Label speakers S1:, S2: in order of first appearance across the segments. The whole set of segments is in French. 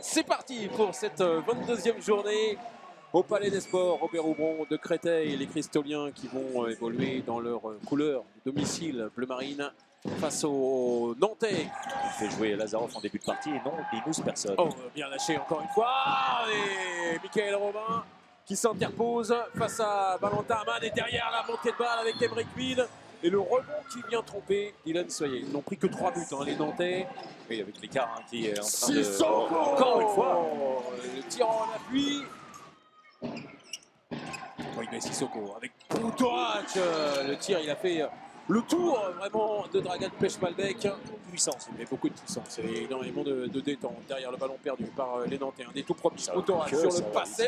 S1: C'est parti pour cette 22e journée au Palais des Sports. Robert Hourbon de Créteil, les Cristoliens qui vont évoluer dans leur couleur domicile bleu marine face aux Nantais.
S2: Il fait jouer Lazarov en début de partie et non Linus personne.
S1: Oh, bien lâché encore une fois. Et Michael Robin qui s'interpose face à Valentin Amann et derrière la montée de balle avec Emric Mid. Et le rebond qui vient tromper Dylan Soyer. Ils n'ont pris que 3 buts, les Nantais.
S2: Oui, avec l'écart qui est en train
S1: Sissoko
S2: de... Encore une fois.
S1: Le tir en appui. Oui, mais Sissoko avec Boutorac. Le tir, il a fait le tour vraiment de Dragan Pechmalbek.
S2: Puissance.
S1: Il y avait beaucoup de puissance et énormément de détente derrière le ballon perdu par les Nantais. Un des tout premiers
S2: Ça
S1: Boutorac
S2: que
S1: sur
S2: ça
S1: le
S2: va
S1: passe.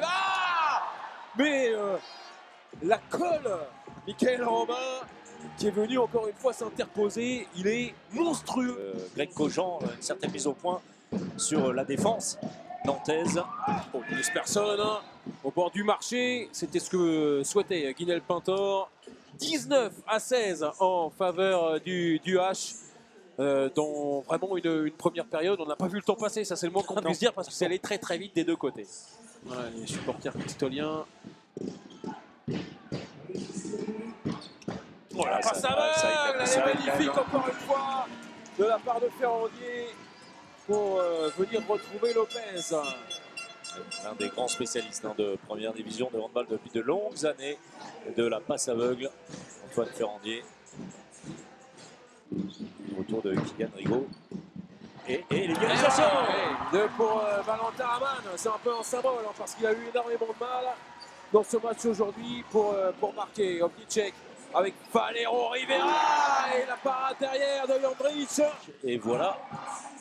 S1: Mais la colle, Michael Robin, qui est venu encore une fois s'interposer, il est monstrueux.
S2: Greg Cogent, une certaine mise au point sur la défense nantaise.
S1: Bon, il ne laisse personne au bord du marché, c'était ce que souhaitait Guinel Pintor. 19-16 en faveur du H. Dans vraiment une première période, on n'a pas vu le temps passer, ça c'est le moins qu'on puisse dire parce que c'est allé très très vite des deux côtés. Voilà, les supporters cristoliens. Voilà, la passe aveugle, elle est magnifique encore une fois de la part de Ferrandier pour venir retrouver Lopez.
S2: Un des grands spécialistes de première division de handball depuis de longues années, de la passe aveugle, Antoine Ferrandier. Autour de Kylian Rigaud. Et l'égalisation
S1: pour Valentin Amann, c'est un peu un symbole parce qu'il a eu énormément de mal dans ce match aujourd'hui pour marquer. Ovnicek avec Valero Rivera et la parade derrière de Jandrich.
S2: Et voilà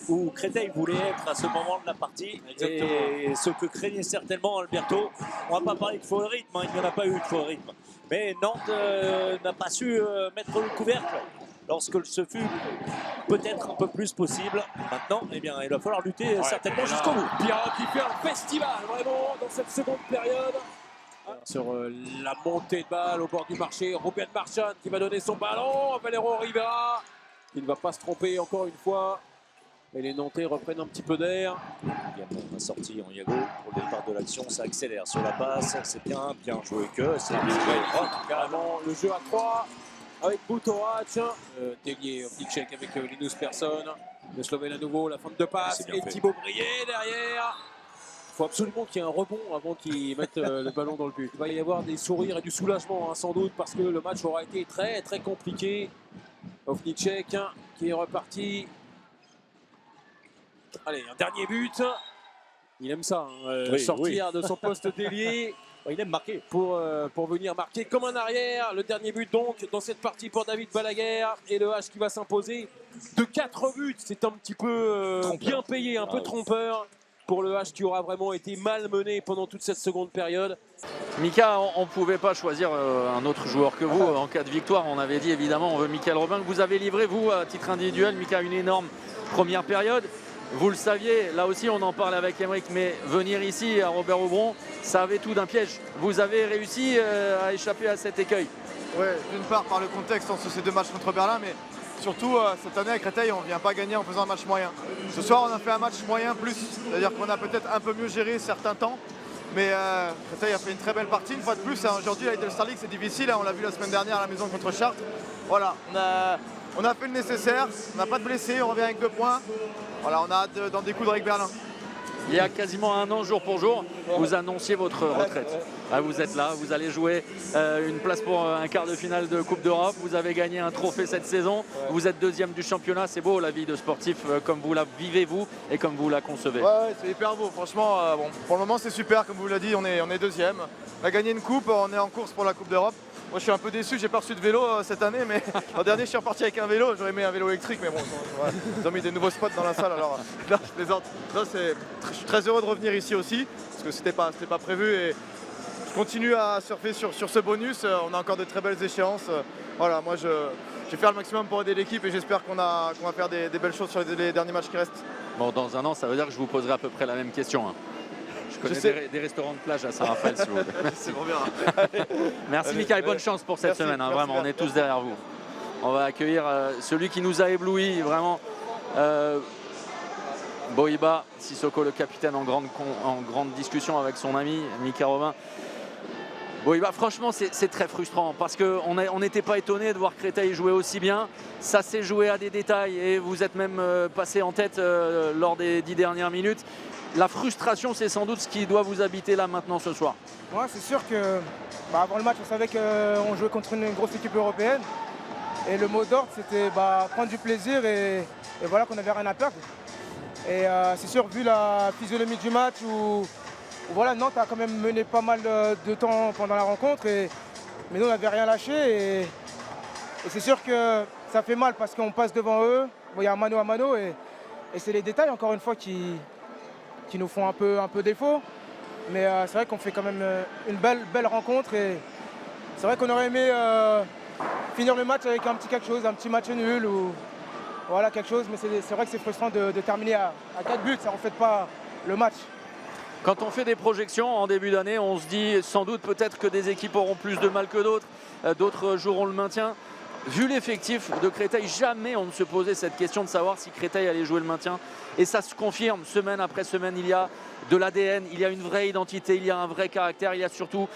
S2: où Créteil voulait être à ce moment de la partie. Exactement. Et ce que craignait certainement Alberto. On ne va pas parler de faux rythme, il n'y en a pas eu de faux rythme. Mais Nantes n'a pas su mettre le couvercle lorsque ce fut peut-être un peu plus possible. Maintenant, eh bien, il va falloir lutter certainement jusqu'au bout.
S1: Pierre qui fait un festival vraiment dans cette seconde période. Sur la montée de balle au bord du marché, Ruben Marchand qui va donner son ballon à Valero Rivera. Il ne va pas se tromper encore une fois. Et les Nantais reprennent un petit peu d'air.
S2: On a sorti en Yago pour le départ de l'action, ça accélère sur la passe. C'est bien joué que. C'est bien joué.
S1: Carrément le jeu à 3 avec Boutorac. Délié Ovnicek avec Linus Persson. Le Slovène à nouveau, la fin de passe. Et Thibaut Brié derrière. Il faut absolument qu'il y ait un rebond avant qu'ils mettent le ballon dans le but. Il va y avoir des sourires et du soulagement sans doute parce que le match aura été très très compliqué. Ovnicek qui est reparti. Allez, un dernier but. Il aime ça, sortir de son poste d'ailier.
S2: Il aime marquer.
S1: Pour venir marquer comme un arrière. Le dernier but donc dans cette partie pour David Balaguer. Et le H qui va s'imposer de 4 buts. C'est un petit peu bien payé, un peu trompeur. Pour le H qui aura vraiment été malmené pendant toute cette seconde période.
S3: Mika, on ne pouvait pas choisir un autre joueur que vous. En cas de victoire, on avait dit évidemment on veut Michael Robin. Vous avez livré, vous, à titre individuel, Mika, une énorme première période. Vous le saviez, là aussi on en parle avec Emric, mais venir ici à Robert Hourbon, ça avait tout d'un piège. Vous avez réussi à échapper à cet écueil.
S4: Oui, d'une part par le contexte entre ces deux matchs contre Berlin, mais surtout cette année à Créteil, on ne vient pas gagner en faisant un match moyen. Ce soir on a fait un match moyen plus, c'est-à-dire qu'on a peut-être un peu mieux géré certains temps, mais Créteil a fait une très belle partie, une fois de plus. Aujourd'hui la Lidl Star League c'est difficile, on l'a vu la semaine dernière à la maison contre Chartres. Voilà, on a fait le nécessaire, on n'a pas de blessés, on revient avec 2 points. Voilà, on a hâte d'en découdre avec Berlin.
S3: Il y a quasiment un an, jour pour jour, vous annonciez votre retraite. Vous êtes là, vous allez jouer une place pour un quart de finale de Coupe d'Europe. Vous avez gagné un trophée cette saison. Vous êtes 2e du championnat. C'est beau la vie de sportif comme vous la vivez vous et comme vous la concevez.
S4: Ouais, c'est hyper beau. Franchement, pour le moment c'est super. Comme vous l'avez dit, on est 2e. On a gagné une coupe, on est en course pour la Coupe d'Europe. Moi je suis un peu déçu, j'ai pas reçu de vélo cette année, mais l'an dernier je suis reparti avec un vélo, j'aurais aimé un vélo électrique, mais bon, ils ont mis des nouveaux spots dans la salle, alors là je plaisante. Là, je suis très heureux de revenir ici aussi, parce que c'était pas prévu et je continue à surfer sur ce bonus, on a encore de très belles échéances. Voilà, moi je vais faire le maximum pour aider l'équipe et j'espère qu'on va faire des belles choses sur les derniers matchs qui restent.
S3: Bon, dans un an, ça veut dire que je vous poserai à peu près la même question. Je connais des restaurants de plage à Saint-Raphaël, si vous voulez.
S4: C'est bon, bien.
S3: Merci Mika et bonne chance pour cette semaine. Vraiment, on est tous derrière vous. On va accueillir celui qui nous a éblouis, vraiment. Bohiba, Sissoko le capitaine en grande discussion avec son ami Mika Robin. Bohiba, franchement c'est très frustrant parce qu'on n'était pas étonné de voir Créteil jouer aussi bien. Ça s'est joué à des détails et vous êtes même passé en tête lors des 10 dernières minutes. La frustration, c'est sans doute ce qui doit vous habiter là maintenant ce soir.
S5: Ouais, c'est sûr que avant le match, on savait qu'on jouait contre une grosse équipe européenne. Et le mot d'ordre, c'était prendre du plaisir et voilà qu'on n'avait rien à perdre. Et c'est sûr, vu la physionomie du match, où voilà, Nantes a quand même mené pas mal de temps pendant la rencontre, mais nous, on n'avait rien lâché. Et c'est sûr que ça fait mal parce qu'on passe devant eux. Bon, il y a un mano à mano et c'est les détails, encore une fois, qui nous font un peu défaut. Mais c'est vrai qu'on fait quand même une belle rencontre. Et c'est vrai qu'on aurait aimé finir le match avec un petit quelque chose, un petit match nul ou voilà quelque chose. Mais c'est vrai que c'est frustrant de terminer à 4 buts, ça ne reflète pas le match.
S3: Quand on fait des projections en début d'année, on se dit sans doute peut-être que des équipes auront plus de mal que d'autres, d'autres joueront le maintien. Vu l'effectif de Créteil, jamais on ne se posait cette question de savoir si Créteil allait jouer le maintien. Et ça se confirme semaine après semaine, il y a de l'ADN, il y a une vraie identité, il y a un vrai caractère, il y a surtout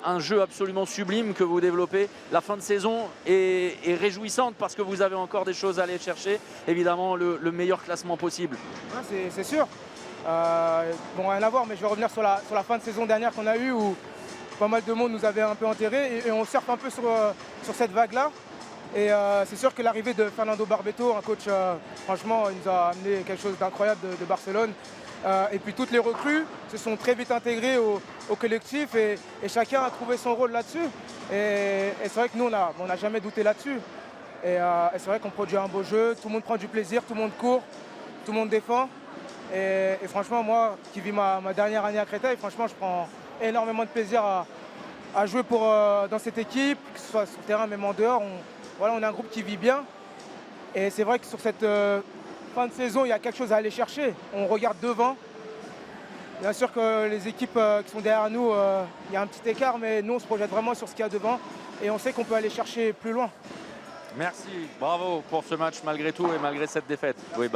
S3: un jeu absolument sublime que vous développez. La fin de saison est réjouissante parce que vous avez encore des choses à aller chercher. Évidemment, le meilleur classement possible.
S5: Ouais, c'est sûr. Bon, rien à voir, mais je vais revenir sur la fin de saison dernière qu'on a eue où pas mal de monde nous avait un peu enterrés et on surfe un peu sur cette vague-là. Et c'est sûr que l'arrivée de Fernando Barbeto, un coach, franchement, il nous a amené quelque chose d'incroyable de Barcelone. Et puis toutes les recrues se sont très vite intégrées au collectif et chacun a trouvé son rôle là-dessus. Et c'est vrai que nous, on n'a jamais douté là-dessus. Et c'est vrai qu'on produit un beau jeu, tout le monde prend du plaisir, tout le monde court, tout le monde défend. Et franchement, moi qui vis ma dernière année à Créteil, franchement, je prends énormément de plaisir à jouer dans cette équipe, que ce soit sur le terrain, même en dehors. On est un groupe qui vit bien. Et c'est vrai que sur cette fin de saison, il y a quelque chose à aller chercher. On regarde devant. Bien sûr que les équipes qui sont derrière nous, il y a un petit écart, mais nous, on se projette vraiment sur ce qu'il y a devant. Et on sait qu'on peut aller chercher plus loin.
S3: Merci, bravo pour ce match malgré tout et malgré cette défaite. Oui,